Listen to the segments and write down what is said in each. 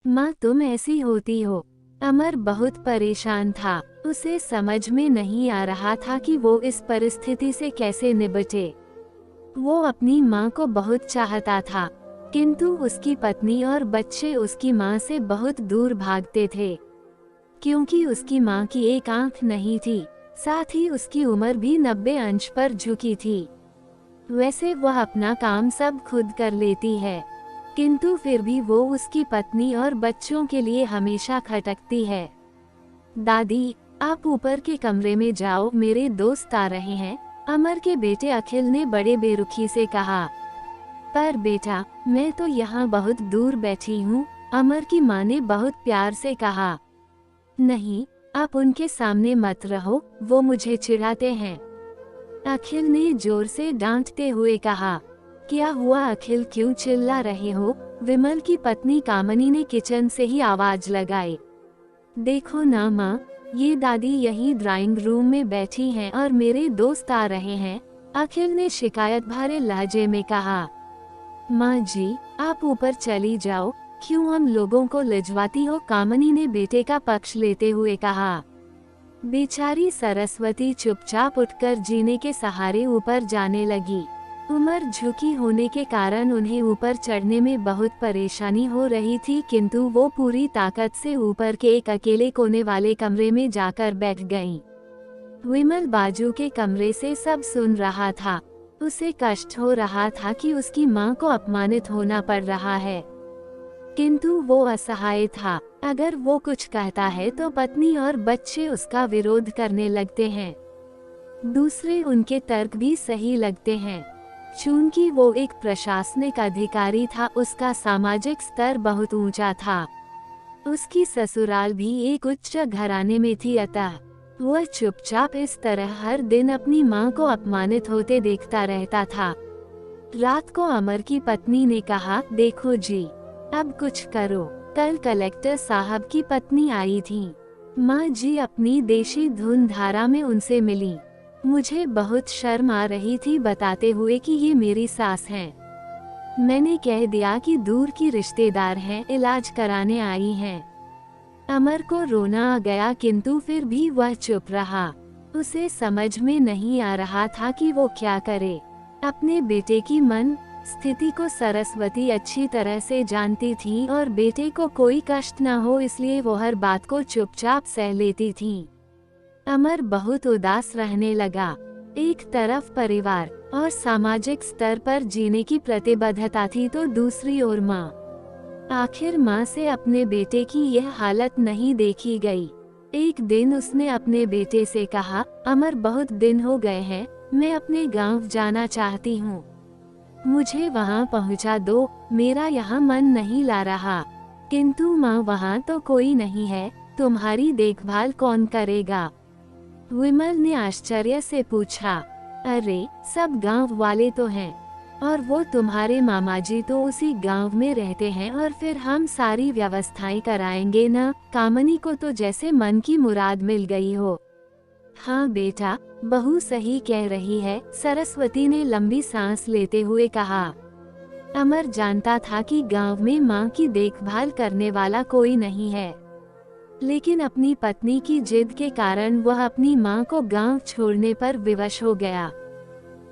माँ तुम ऐसी होती हो। अमर बहुत परेशान था। उसे समझ में नहीं आ रहा था कि वो इस परिस्थिति से कैसे निपटे। वो अपनी माँ को बहुत चाहता था, किंतु उसकी पत्नी और बच्चे उसकी माँ से बहुत दूर भागते थे, क्योंकि उसकी माँ की एक आंख नहीं थी, साथ ही उसकी उम्र भी 90 अंश पर झुकी थी। वैसे वह अपना काम सब खुद कर लेती है, किंतु फिर भी वो उसकी पत्नी और बच्चों के लिए हमेशा खटकती है। दादी, आप ऊपर के कमरे में जाओ, मेरे दोस्त आ रहे हैं, अमर के बेटे अखिल ने बड़े बेरुखी से कहा। पर बेटा, मैं तो यहाँ बहुत दूर बैठी हूँ, अमर की माँ ने बहुत प्यार से कहा। नहीं, आप उनके सामने मत रहो, वो मुझे चिढ़ाते हैं, अखिल ने जोर से डांटते हुए कहा। क्या हुआ अखिल, क्यों चिल्ला रहे हो? विमल की पत्नी कामनी ने किचन से ही आवाज लगाई। देखो ना माँ, ये दादी यही ड्राइंग रूम में बैठी हैं और मेरे दोस्त आ रहे हैं, अखिल ने शिकायत भरे लहजे में कहा। माँ जी, आप ऊपर चली जाओ, क्यों हम लोगों को लिजवाती हो? कामनी ने बेटे का पक्ष लेते हुए कहा। बेचारी सरस्वती चुपचाप उठकर जीने के सहारे ऊपर जाने लगी। उम्र झुकी होने के कारण उन्हें ऊपर चढ़ने में बहुत परेशानी हो रही थी, किंतु वो पूरी ताकत से ऊपर के एक अकेले कोने वाले कमरे में जाकर बैठ गईं। विमल बाजू के कमरे से सब सुन रहा था। उसे कष्ट हो रहा था कि उसकी माँ को अपमानित होना पड़ रहा है, किंतु वो असहाय था। अगर वो कुछ कहता है तो पत्नी और बच्चे उसका विरोध करने लगते हैं। दूसरे उनके तर्क भी सही लगते हैं। चूंकि वो एक प्रशासनिक अधिकारी था, उसका सामाजिक स्तर बहुत ऊंचा था। उसकी ससुराल भी एक उच्च घराने में थी, अतः वह चुपचाप इस तरह हर दिन अपनी माँ को अपमानित होते देखता रहता था। रात को अमर की पत्नी ने कहा, देखो जी, अब कुछ करो। कल कलेक्टर साहब की पत्नी आई थी। माँ जी अपनी देशी धुन धारा में उनसे मिली। मुझे बहुत शर्म आ रही थी बताते हुए कि ये मेरी सास हैं। मैंने कह दिया कि दूर की रिश्तेदार हैं, इलाज कराने आई हैं। अमर को रोना आ गया, किंतु फिर भी वह चुप रहा। उसे समझ में नहीं आ रहा था कि वो क्या करे। अपने बेटे की मन स्थिति को सरस्वती अच्छी तरह से जानती थी और बेटे को कोई कष्ट न हो, इसलिए वो हर बात को चुपचाप सह लेती थी। अमर बहुत उदास रहने लगा। एक तरफ परिवार और सामाजिक स्तर पर जीने की प्रतिबद्धता थी, तो दूसरी ओर माँ। आखिर माँ से अपने बेटे की यह हालत नहीं देखी गई। एक दिन उसने अपने बेटे से कहा, अमर बहुत दिन हो गए हैं, मैं अपने गांव जाना चाहती हूँ, मुझे वहाँ पहुँचा दो, मेरा यहाँ मन नहीं ला रहा। किंतु माँ, वहाँ तो कोई नहीं है, तुम्हारी देखभाल कौन करेगा? विमल ने आश्चर्य से पूछा। अरे, सब गांव वाले तो हैं, और वो तुम्हारे मामा जी तो उसी गांव में रहते हैं, और फिर हम सारी व्यवस्थाएं कराएंगे ना। कामनी को तो जैसे मन की मुराद मिल गई हो। हाँ बेटा, बहू सही कह रही है, सरस्वती ने लंबी सांस लेते हुए कहा। अमर जानता था कि गांव में माँ की देखभाल करने वाला कोई नहीं है, लेकिन अपनी पत्नी की जिद के कारण वह अपनी माँ को गांव छोड़ने पर विवश हो गया।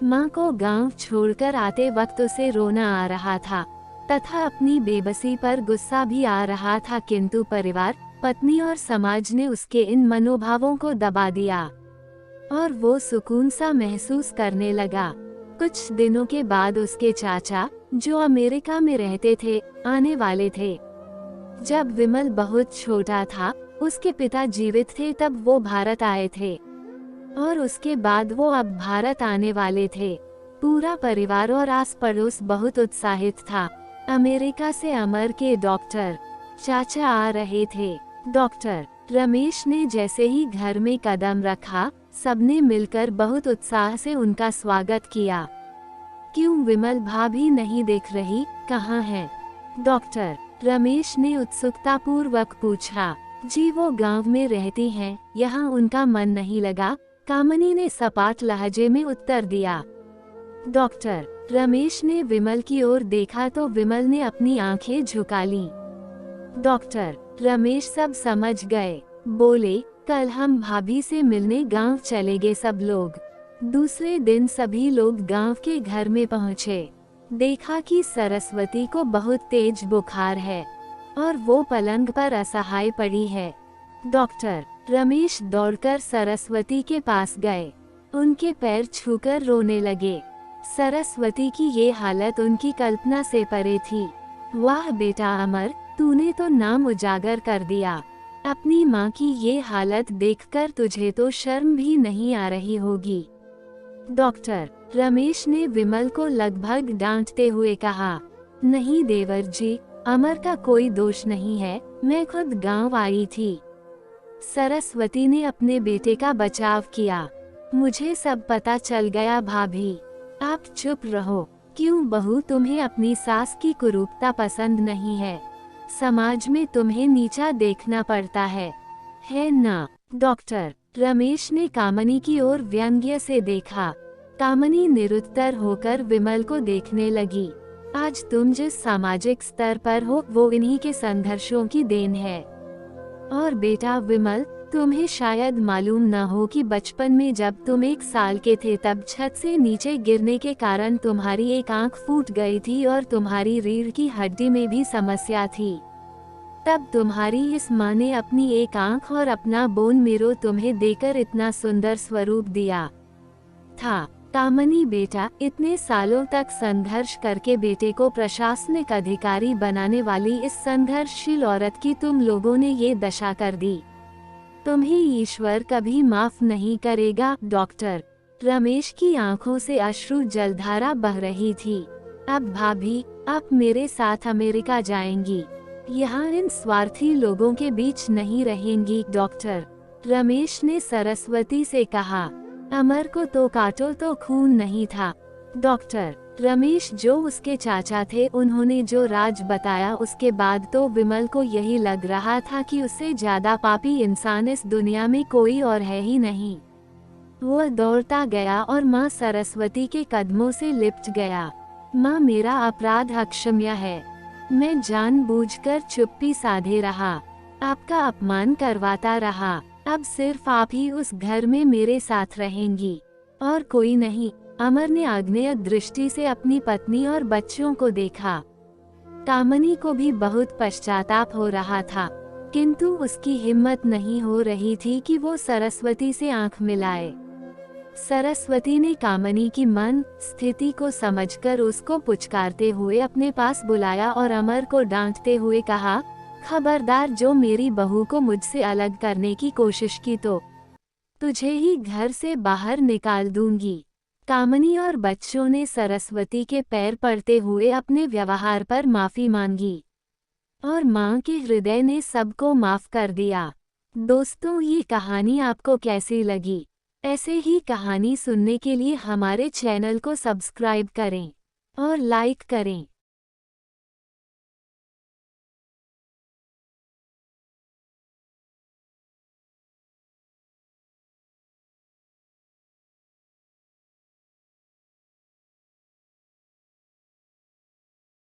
माँ को गांव छोड़कर आते वक्त उसे रोना आ रहा था तथा अपनी बेबसी पर गुस्सा भी आ रहा था, किंतु परिवार, पत्नी और समाज ने उसके इन मनोभावों को दबा दिया और वो सुकून सा महसूस करने लगा। कुछ दिनों के बाद उसके चाचा, जो अमेरिका में रहते थे, आने वाले थे। जब विमल बहुत छोटा था, उसके पिता जीवित थे तब वो भारत आए थे, और उसके बाद वो अब भारत आने वाले थे। पूरा परिवार और आस पड़ोस बहुत उत्साहित था। अमेरिका से अमर के डॉक्टर चाचा आ रहे थे। डॉक्टर रमेश ने जैसे ही घर में कदम रखा, सबने मिलकर बहुत उत्साह से उनका स्वागत किया। क्यों विमल भाभी नहीं दिख रही, कहाँ है? डॉक्टर रमेश ने उत्सुकतापूर्वक पूछा। जी, वो गांव में रहती हैं, यहाँ उनका मन नहीं लगा, कामनी ने सपाट लहजे में उत्तर दिया। डॉक्टर रमेश ने विमल की ओर देखा तो विमल ने अपनी आंखें झुका लीं। डॉक्टर रमेश सब समझ गए। बोले, कल हम भाभी से मिलने गांव चले गए सब लोग। दूसरे दिन सभी लोग गांव के घर में पहुंचे। देखा कि सरस्वती को बहुत तेज बुखार है और वो पलंग पर असहाय पड़ी है। डॉक्टर रमेश दौड़कर सरस्वती के पास गए। उनके पैर छूकर रोने लगे। सरस्वती की ये हालत उनकी कल्पना से परे थी। वाह बेटा अमर, तूने तो नाम उजागर कर दिया। अपनी माँ की ये हालत देखकर तुझे तो शर्म भी नहीं आ रही होगी। डॉक्टर रमेश ने विमल को लगभग डांटते हुए कहा, नहीं देवर जी, अमर का कोई दोष नहीं है, मैं खुद गांव आई थी। सरस्वती ने अपने बेटे का बचाव किया। मुझे सब पता चल गया भाभी, आप चुप रहो। क्यों बहू, तुम्हें अपनी सास की कुरूपता पसंद नहीं है? समाज में तुम्हें नीचा देखना पड़ता है ना? डॉक्टर रमेश ने कामनी की ओर व्यंग्य से देखा। कामनी निरुत्तर होकर विमल को देखने लगी। आज तुम जिस सामाजिक स्तर पर हो वो इन्हीं के संघर्षों की देन है। और बेटा विमल, तुम्हें शायद मालूम न हो कि बचपन में जब तुम 1 साल के थे तब छत से नीचे गिरने के कारण तुम्हारी एक आंख फूट गई थी और तुम्हारी रीढ़ की हड्डी में भी समस्या थी। तब तुम्हारी इस माँ ने अपनी एक आंख और अपना बोन मेरो तुम्हें देकर इतना सुंदर स्वरूप दिया था। कामनी बेटा, इतने सालों तक संघर्ष करके बेटे को प्रशासनिक अधिकारी बनाने वाली इस संघर्षशील औरत की तुम लोगों ने ये दशा कर दी। तुम्हें ईश्वर कभी माफ नहीं करेगा। डॉक्टर रमेश की आंखों से अश्रु जलधारा बह रही थी। अब भाभी, आप मेरे साथ अमेरिका जाएंगी, यहाँ इन स्वार्थी लोगों के बीच नहीं रहेंगी। डॉक्टर रमेश ने सरस्वती से कहा, अमर को तो काटो तो खून नहीं था। डॉक्टर रमेश जो उसके चाचा थे, उन्होंने जो राज बताया उसके बाद तो विमल को यही लग रहा था कि उससे ज्यादा पापी इंसान इस दुनिया में कोई और है ही नहीं। वो दौड़ता गया और माँ सरस्वती के कदमों से लिपट गया। माँ, मेरा अपराध अक्षम्य है। मैं जानबूझकर चुप्पी साधे रहा, आपका अपमान करवाता रहा। अब सिर्फ आप ही उस घर में मेरे साथ रहेंगी और कोई नहीं। अमर ने आग्नेय दृष्टि से अपनी पत्नी और बच्चों को देखा। कामनी को भी बहुत पश्चाताप हो रहा था, किंतु उसकी हिम्मत नहीं हो रही थी कि वो सरस्वती से आंख मिलाए। सरस्वती ने कामनी की मन स्थिति को समझकर उसको पुचकारते हुए अपने पास बुलाया और अमर को डांटते हुए कहा, खबरदार, जो मेरी बहू को मुझसे अलग करने की कोशिश की तो तुझे ही घर से बाहर निकाल दूंगी। कामनी और बच्चों ने सरस्वती के पैर पड़ते हुए अपने व्यवहार पर माफी मांगी और मां के हृदय ने सबको माफ कर दिया। दोस्तों, ये कहानी आपको कैसी लगी? ऐसे ही कहानी सुनने के लिए हमारे चैनल को सब्सक्राइब करें और लाइक करें।